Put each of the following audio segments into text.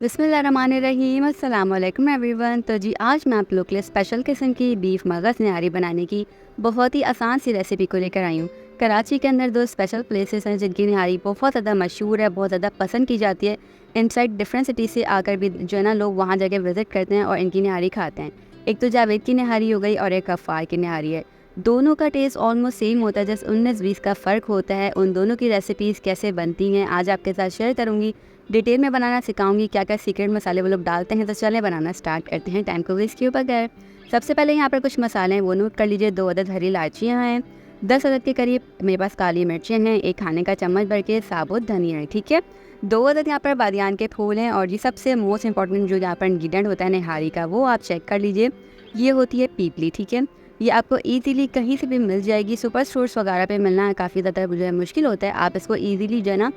बिस्मिल्लाहिर्रहमानिर्रहीम अस्सलाम वालेकुम एवरीवन। तो जी आज मैं आप लोग के लिए स्पेशल किस्म की बीफ मगज़ निहारी बनाने की बहुत ही आसान सी रेसिपी को लेकर आई हूँ। कराची के अंदर दो स्पेशल प्लेसेस हैं जिनकी निहारी बहुत ज़्यादा मशहूर है, बहुत ज़्यादा पसंद की जाती है। इनसाइड डिफरेंट सिटी से आकर भी जो है ना लोग वहाँ जाके विज़िट करते हैं और इनकी निहारी खाते हैं। एक तो जावेद की निहारी हो गई और एक गफ्फार की निहारी है। दोनों का टेस्ट ऑलमोस्ट सेम होता है, जस्ट 19-20 का फ़र्क होता है। उन दोनों की रेसिपीज़ कैसे बनती हैं आज आपके साथ शेयर करूँगी, डिटेल में बनाना सिखाऊंगी, क्या क्या सीक्रेट मसाले वो लोग डालते हैं। तो चलें बनाना स्टार्ट करते हैं टाइम को वेस्ट किए बगैर। सबसे पहले यहाँ पर कुछ मसाले हैं वो नोट कर लीजिए। 2 अदद हरी इलायचियाँ हैं, 10 अदद के करीब मेरे पास काली मिर्चें हैं, 1 खाने का चम्मच भर के साबुत धनिया है, ठीक है। 2 अदद यहाँ पर बादियान के फूल हैं और जी सबसे मोस्ट इंपॉर्टेंट जो यहाँ पर इंग्रीडियंट होता है निहारी का वो आप चेक कर लीजिए, ये होती है पीपली, ठीक है। ये आपको ईजीली कहीं से भी मिल जाएगी। सुपर स्टोर्स वगैरह पे मिलना काफ़ी ज़्यादा जो है मुश्किल होता है। आप इसको ईजीली जो है ना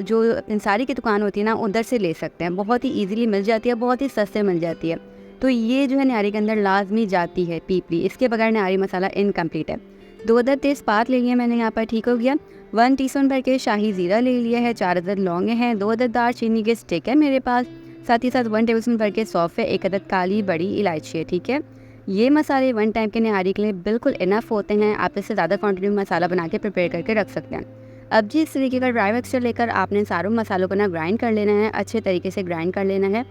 जो इंसारी की दुकान होती है ना उधर से ले सकते हैं, बहुत ही ईजिली मिल जाती है, बहुत ही सस्ते मिल जाती है। तो ये जो है निहारी के अंदर लाजमी जाती है पीपली, इसके बगैर निहारी मसाला इनकम्प्लीट है। 2 अदद तेज़पात ले लिए मैंने यहाँ पर, ठीक हो गया। 1 टीस्पून भर के शाही ज़ीरा ले लिया है, 4 अदद लौंगे हैं, 2 अदद दालचीनी के स्टिक है मेरे पास, साथ ही साथ 1 टेबलस्पून भर के सौंफ है, 1 अदद काली बड़ी इलायची है, ठीक है। ये मसाले 1 टाइम के निहारी के लिए बिल्कुल इनफ होते हैं। आप इससे ज़्यादा क्वांटिटी में मसाला बना के प्रिपेयर करके रख सकते हैं। अब जी इस तरीके का ड्राई मिक्सचर लेकर आपने सारों मसालों को ना ग्राइंड कर लेना है, अच्छे तरीके से ग्राइंड कर लेना है।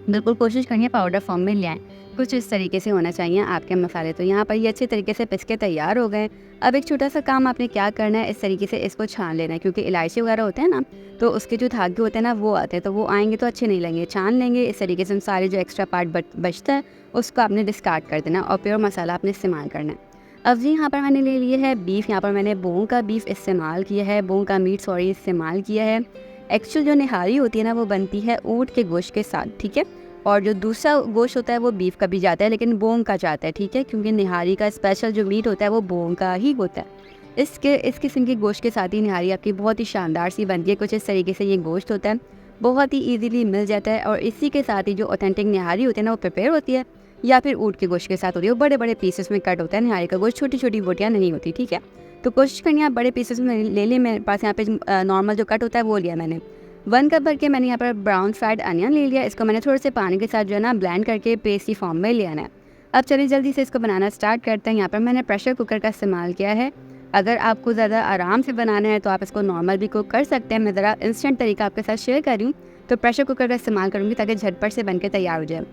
बिल्कुल कोशिश करिए पाउडर फॉर्म में ले आएँ। कुछ इस तरीके से होना चाहिए आपके मसाले। तो यहाँ पर ये अच्छे तरीके से पिस के तैयार हो गए। अब एक छोटा सा काम आपने क्या करना है, इस तरीके से इसको छान लेना है, क्योंकि इलायची वगैरह होते हैं ना तो उसके जो धागे होते हैं ना वो आते हैं, तो वो आएंगे तो अच्छे नहीं लगेंगे। छान लेंगे इस तरीके से, सारे जो एक्स्ट्रा पार्ट बचता है उसको आपने डिस्कार्ड कर देना और प्योर मसाला आपने इस्तेमाल करना है। अब जी यहाँ पर मैंने ले लिए है बीफ। यहाँ पर मैंने बोन का बीफ इस्तेमाल किया है, बोन का मीट सॉरी इस्तेमाल किया है। एक्चुअल जो निहारी होती है ना वो बनती है ऊँट के गोश्त के साथ, ठीक है। और जो दूसरा गोश्त होता है वो बीफ का भी जाता है, लेकिन बोन का जाता है, ठीक है, क्योंकि निहारी का स्पेशल जो मीट होता है वो बोन का ही होता है। इस किस्म के गोश्त के साथ ही निहारी आपकी बहुत ही शानदार सी बनती है। कुछ इस तरीके से ये गोश्त होता है, बहुत ही ईजीली मिल जाता है। और इसी के साथ ही जो ऑथेंटिक निहारी होती है ना वो प्रिपेयर होती है, या फिर ऊँट के गोश्त के साथ होती है। वो बड़े बड़े पीसेस में कट होता है निहारी का गोश्त, छोटी छोटी बोटियाँ नहीं होती, ठीक है। तो कोशिश करिए आप बड़े पीसेस में ले लें। मेरे पास यहाँ पे नॉर्मल जो कट होता है वो लिया मैंने। 1 कप भर के मैंने यहाँ पर ब्राउन फ्राइड अनियन ले लिया। इसको मैंने थोड़े से पानी के साथ जो है ना ब्लेंड करके पेस्ट की फॉर्म में ले आना है। अब चलिए जल्दी से इसको बनाना स्टार्ट करते हैं। यहाँ पर मैंने प्रेशर कुकर का इस्तेमाल किया है। अगर आपको ज़्यादा आराम से बनाना है तो आप इसको नॉर्मल भी कुक कर सकते हैं। मैं ज़रा इंस्टेंट तरीका आपके साथ शेयर कर रही हूँ, तो प्रेशर कुकर का इस्तेमाल करूँगी ताकि झटपट से बन के तैयार हो जाए।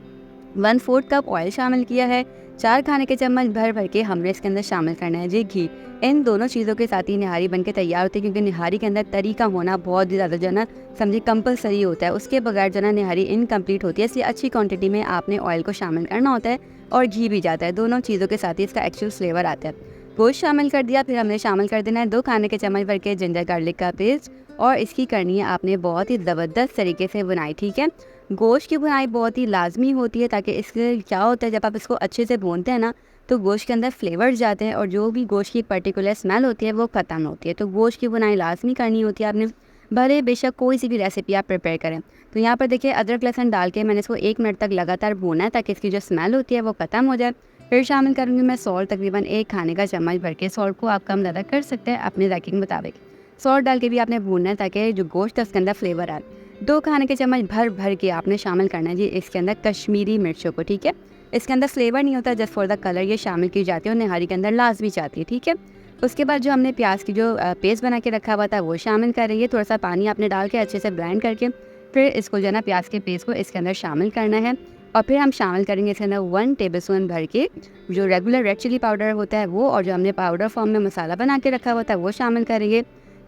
1/4 कप ऑयल शामिल किया है, 4 खाने के चम्मच भर भर के हमने इसके अंदर शामिल करना है जी घी। इन दोनों चीज़ों के साथ ही निहारी बनके तैयार होती है, क्योंकि निहारी के अंदर तरी का होना बहुत ही ज़्यादा जो है ना समझिए कंपलसरी होता है। उसके बगैर जो है ना निहारी इनकम्प्लीट होती है, इसलिए अच्छी क्वांटिटी में आपने ऑयल को शामिल करना होता है और घी भी जाता है। दोनों चीज़ों के साथ ही इसका एक्चुअल फ्लेवर आता है। गोश्त शामिल कर दिया, फिर हमने शामिल कर देना है 2 खाने के चम्मच भर के जिंजर गार्लिक का पेस्ट, और इसकी करनी है आपने बहुत ही ज़बरदस्त तरीके से बुनाई, ठीक है। गोश्त की बुनाई बहुत ही लाजमी होती है, ताकि इसके क्या होता है जब आप इसको अच्छे से भूनते हैं ना तो गोश्त के अंदर फ्लेवर्स जाते हैं और जो भी गोश्त की पर्टिकुलर स्मेल होती है वो ख़त्म होती है। तो गोश्त की बुनाई लाजमी करनी होती है आपने, भले बेशक कोई सी भी रेसिपी आप प्रिपेयर करें। तो यहाँ पर देखिए अदरक लहसुन डाल के मैंने इसको 1 मिनट तक लगातार भूना है ताकि इसकी जो स्मेल होती है वो ख़त्म हो जाए। फिर शामिल करूँगी मैं सॉल्ट, तकरीबन 1 खाने का चम्मच भर के। सॉल्ट को आप कम ज़्यादा कर सकते हैं अपने जायके के मुताबिक। सॉल्ट डाल के भी आपने भूनना है ताकि जो गोश्त है उसके अंदर फ्लेवर आए। 2 खाने के चम्मच भर भर के आपने शामिल करना है जी इसके अंदर कश्मीरी मिर्चों को, ठीक है। इसके अंदर फ्लेवर नहीं होता, जस्ट फॉर द कलर ये शामिल की जाती है और निहारी के अंदर लाजमी जाती है, ठीक है। उसके बाद जो हमने प्याज की जो पेस्ट बना के रखा हुआ था वो शामिल कर रही है। थोड़ा सा पानी आपने डाल के अच्छे से ब्लेंड करके फिर इसको जो है ना प्याज के पेस्ट को इसके अंदर शामिल करना है। और फिर हम शामिल करेंगे इसके अंदर 1 टेबलस्पून भर के जो रेगुलर रेड चिली पाउडर होता है वो, और जो हमने पाउडर फॉर्म में मसाला बना के रखा हुआ था वो शामिल करेंगे।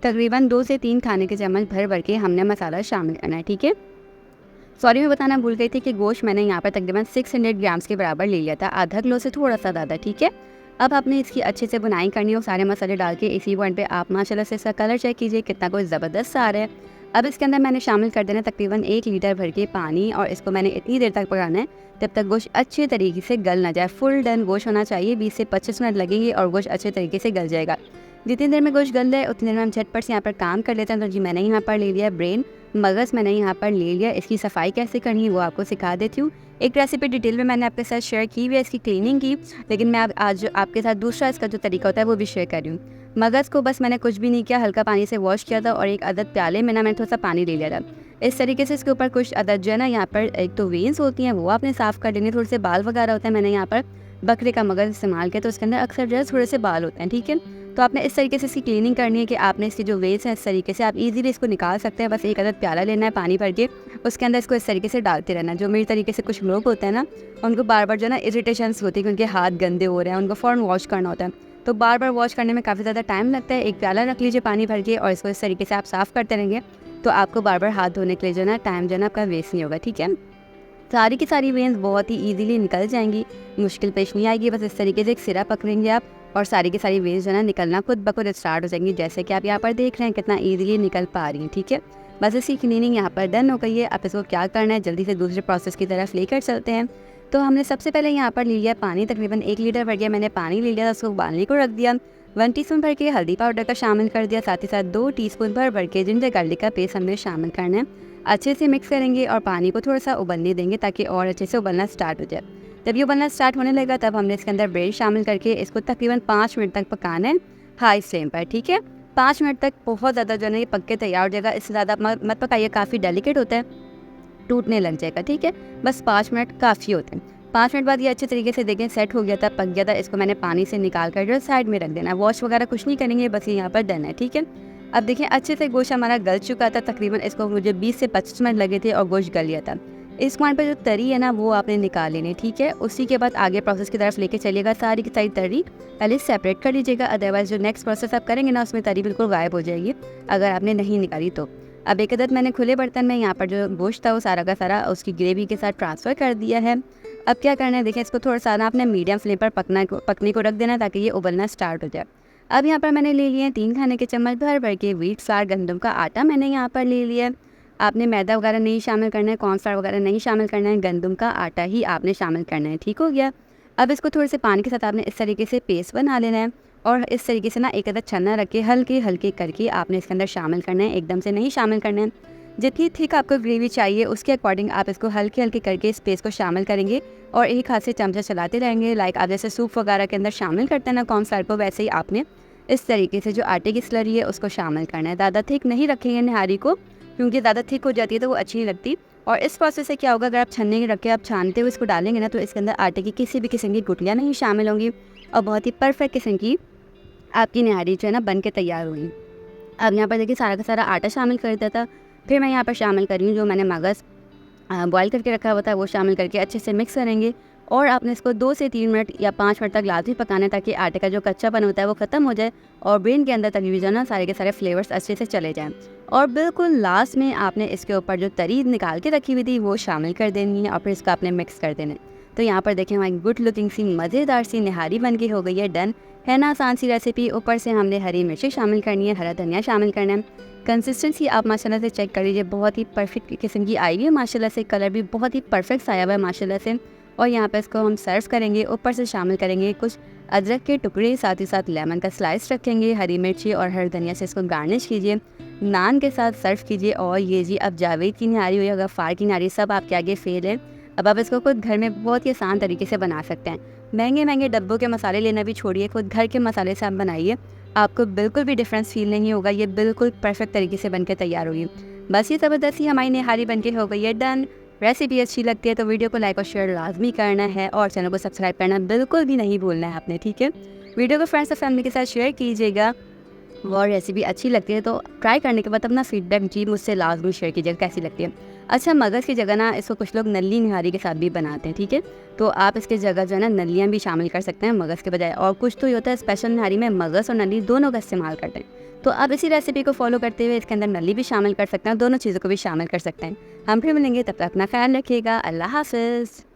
तकरीबन 2 से 3 खाने के चम्मच भर भर के हमने मसाला शामिल करना है, ठीक है। सॉरी मैं बताना भूल गई थी कि गोश्त मैंने यहाँ पर तकरीबन 600 ग्राम्स के बराबर ले लिया था, आधा किलो से थोड़ा सा ज़्यादा, ठीक है। अब आपने इसकी अच्छे से बुनाई करनी हो, सारे मसाले डाल के इसी पॉइंट पे आप माशाल्लाह से इसका कलर चेक कीजिए कितना कोई ज़बरदस्त सा आ रहा है। अब इसके अंदर मैंने शामिल कर देना तकरीबन 1 लीटर भर के पानी, और इसको मैंने इतनी देर तक पकाना है जब तक गोश्त अच्छे तरीके से गल ना जाए। फुल डन गोश्त होना चाहिए, 20 से 25 मिनट लगेंगे और गोश्त अच्छे तरीके से गल जाएगा। जितनी देर में गोश्त गल जाए उतनी देर में हम झटपट से यहाँ पर काम कर लेते हैं। तो जी मैंने यहाँ पर ले लिया ब्रेन, मगज़ मैंने यहाँ पर ले लिया। इसकी सफाई कैसे करनी है वो आपको सिखा देती हूँ। एक रेसिपी डिटेल में मैंने आपके साथ शेयर की हुई है इसकी क्लीनिंग की, लेकिन मैं आज आपके साथ दूसरा इसका जो तरीका होता है वो भी शेयर कर रही हूँ। मगज़ को बस मैंने कुछ भी नहीं किया, हल्का पानी से वॉश किया था और 1 अदद प्याले में ना मैंने थोड़ा सा पानी ले लिया था। इस तरीके से इसके ऊपर कुछ अदद जो है ना यहाँ पर एक तो वेन्स होती हैं वो आपने साफ़ कर लेनी, थोड़े से बाल वगैरह होते हैं, मैंने यहाँ पर बकरे का मगज़ इस्तेमाल किया तो उसके अंदर अक्सर जो है थोड़े से बाल होते हैं, ठीक है। तो आपने इस तरीके से इसकी क्लीनिंग करनी है कि आपने इसकी जो वेस्ट है इस तरीके से आप इजीली इसको निकाल सकते हैं। बस एक अदद प्याला लेना है पानी भर के, उसके अंदर इसको इस तरीके से डालते रहना है। जो मेरी तरीके से कुछ लोग होते हैं ना उनको बार बार जो है ना इरिटेशंस होती है कि उनके हाथ गंदे हो रहे हैं, उनको फ़ौरन वॉश करना होता है, तो बार बार वॉश करने में काफ़ी ज़्यादा टाइम लगता है। एक प्याला रख लीजिए पानी भर के और इसको इस तरीके से आप साफ़ करते रहेंगे तो आपको बार बार हाथ धोने के लिए जो है ना टाइम जो है ना आपका वेस्ट नहीं होगा, ठीक है। सारी की सारी वेन्स बहुत ही ईजिली निकल जाएंगी, मुश्किल पेश नहीं आएगी। बस इस तरीके से एक सिरा पकड़ेंगे आप और सारी की सारी वेन्स जो है ना निकलना खुद ब खुद स्टार्ट हो जाएंगी, जैसे कि आप यहाँ पर देख रहे हैं कितना ईजिली निकल पा रही हैं, ठीक है। बस इसकी क्लीनिंग यहाँ पर डन हो गई है। आप इसको क्या करना है जल्दी से दूसरे प्रोसेस की तरफ लेकर चलते हैं। तो हमने सबसे पहले यहाँ पर ले लिया पानी, तकरीबन 1 लीटर भर गया मैंने पानी ले लिया, उसको उबालने को रख दिया। 1 टीस्पून भर के हल्दी पाउडर का शामिल कर दिया, साथ ही साथ 2 टीस्पून भर के जिंजर गार्लिक का पेस्ट हमने शामिल करना है। अच्छे से मिक्स करेंगे और पानी को थोड़ा सा उबलने देंगे ताकि और अच्छे से उबलना स्टार्ट हो जाए। जब ये उबलना स्टार्ट होने लगा तब हमने इसके अंदर ब्रेड शामिल करके इसको तकरीबन 5 मिनट तक पकाना है हाई फ्लेम पर, ठीक है। 5 मिनट तक बहुत ज़्यादा जो है ना ये पक के तैयार हो जाएगा, इससे ज़्यादा मत पकाइए, काफ़ी डेलिकेट होता है, टूटने लग जाएगा, ठीक है। बस 5 मिनट काफ़ी होते हैं। 5 मिनट बाद ये अच्छे तरीके से देखें सेट हो गया था, पक गया था। इसको मैंने पानी से निकाल कर जो साइड में रख देना है, वॉश वगैरह कुछ नहीं करेंगे, बस ये यहाँ पर डन है, ठीक है। अब देखिए अच्छे से गोश्त हमारा गल चुका था, तकरीबन इसको मुझे 20 से 25 मिनट लगे थे और गोश्त गल गया था। इस पॉइंट पर जो तरी है ना वो आपने निकाल लेनी, ठीक है। उसी के बाद आगे प्रोसेस की तरफ लेके चलिएगा, सारी की सारी तरी पहले सेपरेट कर लीजिएगा, अदरवाइज जो नेक्स्ट प्रोसेस आप करेंगे ना उसमें तरी बिल्कुल गायब हो जाएगी अगर आपने नहीं निकाली तो। अब एक अदद मैंने खुले बर्तन में यहाँ पर जो गोश्त था वो सारा का सारा उसकी ग्रेवी के साथ ट्रांसफ़र कर दिया है। अब क्या करना है, देखिए इसको थोड़ा सा ना आपने मीडियम फ्लेम पर पकने को रख देना है ताकि ये उबलना स्टार्ट हो जाए। अब यहाँ पर मैंने ले लिए हैं 3 खाने के चम्मच भर के व्हीट फ्लावर, गंदम का आटा मैंने यहाँ पर ले लिया है। आपने मैदा वगैरह नहीं शामिल करना है, कॉर्नफ्लावर वगैरह नहीं शामिल करना है, गंदम का आटा ही आपने शामिल करना है, ठीक हो गया। अब इसको थोड़े से पानी के साथ आपने इस तरीके से पेस्ट बना लेना है और इस तरीके से ना एक अदद छन्ना रख के हल्के हल्के करके आपने इसके अंदर शामिल करना है, एकदम से नहीं शामिल करना है। जितनी थिक आपको ग्रेवी चाहिए उसके अकॉर्डिंग आप इसको हल्के हल्के करके इस पेस्ट को शामिल करेंगे और एक हाथ से चमचा चलाते रहेंगे। लाइक आप जैसे सूप वगैरह के अंदर शामिल करते हैं ना कॉर्नफ्लावर को, वैसे ही आपने इस तरीके से जो आटे की स्लरी है उसको शामिल करना है। ज़्यादा थिक नहीं रखेंगे निहारी को, क्योंकि ज़्यादा थिक हो जाती है तो वो अच्छी नहीं लगती। और इस प्रोसेस से क्या होगा, अगर आप छन्ने के रख के आप छानते हुए इसको डालेंगे ना तो इसके अंदर आटे की किसी भी किस्म की गुठलियाँ नहीं शामिल होंगी और बहुत ही परफेक्ट किस्म की आपकी निहारी जो है ना बन के तैयार होगी। अब यहाँ पर देखिए सारा का सारा आटा शामिल कर दिया था, फिर मैं यहाँ पर शामिल कर रही हूँ जो मैंने मगज़ बॉयल करके रखा हुआ था वो शामिल करके अच्छे से मिक्स करेंगे और आपने इसको 2 से 3 मिनट या 5 मिनट तक लाजमी पकाना है ताकि आटे का जो कच्चापन होता है वो ख़त्म हो जाए और ब्रेन के अंदर तक भी जो है ना सारे के सारे फ्लेवर्स अच्छे से चले जाएँ। और बिल्कुल लास्ट में आपने इसके ऊपर जो तरी निकाल के रखी हुई थी वो शामिल कर देनी है और फिर इसको आपने मिक्स कर देना है। तो यहाँ पर देखें हमारी गुड लुकिंग सी मज़ेदार सी निहारी बन के हो गई है डन, है ना आसान सी रेसिपी। ऊपर से हमने हरी मिर्ची शामिल करनी है, हरा धनिया शामिल करना है। कंसिस्टेंसी आप माशाल्लाह से चेक कर लीजिए, बहुत ही परफेक्ट किस्म की आई हुई है माशाल्लाह से, कलर भी बहुत ही परफेक्ट आया हुआ है माशाल्लाह से। और यहाँ पे इसको हम सर्व करेंगे, ऊपर से शामिल करेंगे कुछ अदरक के टुकड़े, साथ ही साथ लेमन का स्लाइस रखेंगे, हरी मिर्ची और हर धनिया से इसको गार्निश कीजिए, नान के साथ सर्व कीजिए। और ये जी अब जावेद की निहारी हुई, गफ़ार की निहारी, सब आपके आगे फेल है। अब आप इसको खुद घर में बहुत ही आसान तरीके से बना सकते हैं। महंगे महंगे डब्बों के मसाले लेना भी छोड़िए, खुद घर के मसाले से आप बनाइए, आपको बिल्कुल भी डिफरेंस फील नहीं होगा, ये बिल्कुल परफेक्ट तरीके से बनकर तैयार होगी। बस ये ज़बरदस्ती हमारी निहारी बनके हो गई है डन। रेसिपी अच्छी लगती है तो वीडियो को लाइक और शेयर लाजमी करना है और चैनल को सब्सक्राइब करना बिल्कुल भी नहीं भूलना है आपने, ठीक है। वीडियो को फ्रेंड्स और फैमिली के साथ शेयर कीजिएगा और रेसिपी अच्छी लगती है तो ट्राई करने के बाद अपना फीडबैक जी मुझसे लाजमी शेयर कीजिएगा कैसी लगती है। अच्छा, मगज़ की जगह ना इसको कुछ लोग नली निहारी के साथ भी बनाते हैं, ठीक है, तो आप इसकी जगह जो है ना नलियाँ भी शामिल कर सकते हैं मगज़ के बजाय। और कुछ तो ये होता है स्पेशल निहारी में मगज़ और नली दोनों का इस्तेमाल करते हैं, तो आप इसी रेसिपी को फॉलो करते हुए इसके अंदर नली भी शामिल कर सकते हैं, दोनों चीज़ों को भी शामिल कर सकते हैं। हम फिर मिलेंगे, तब तक अपना ख्याल रखिएगा। अल्लाह हाफ़िज़।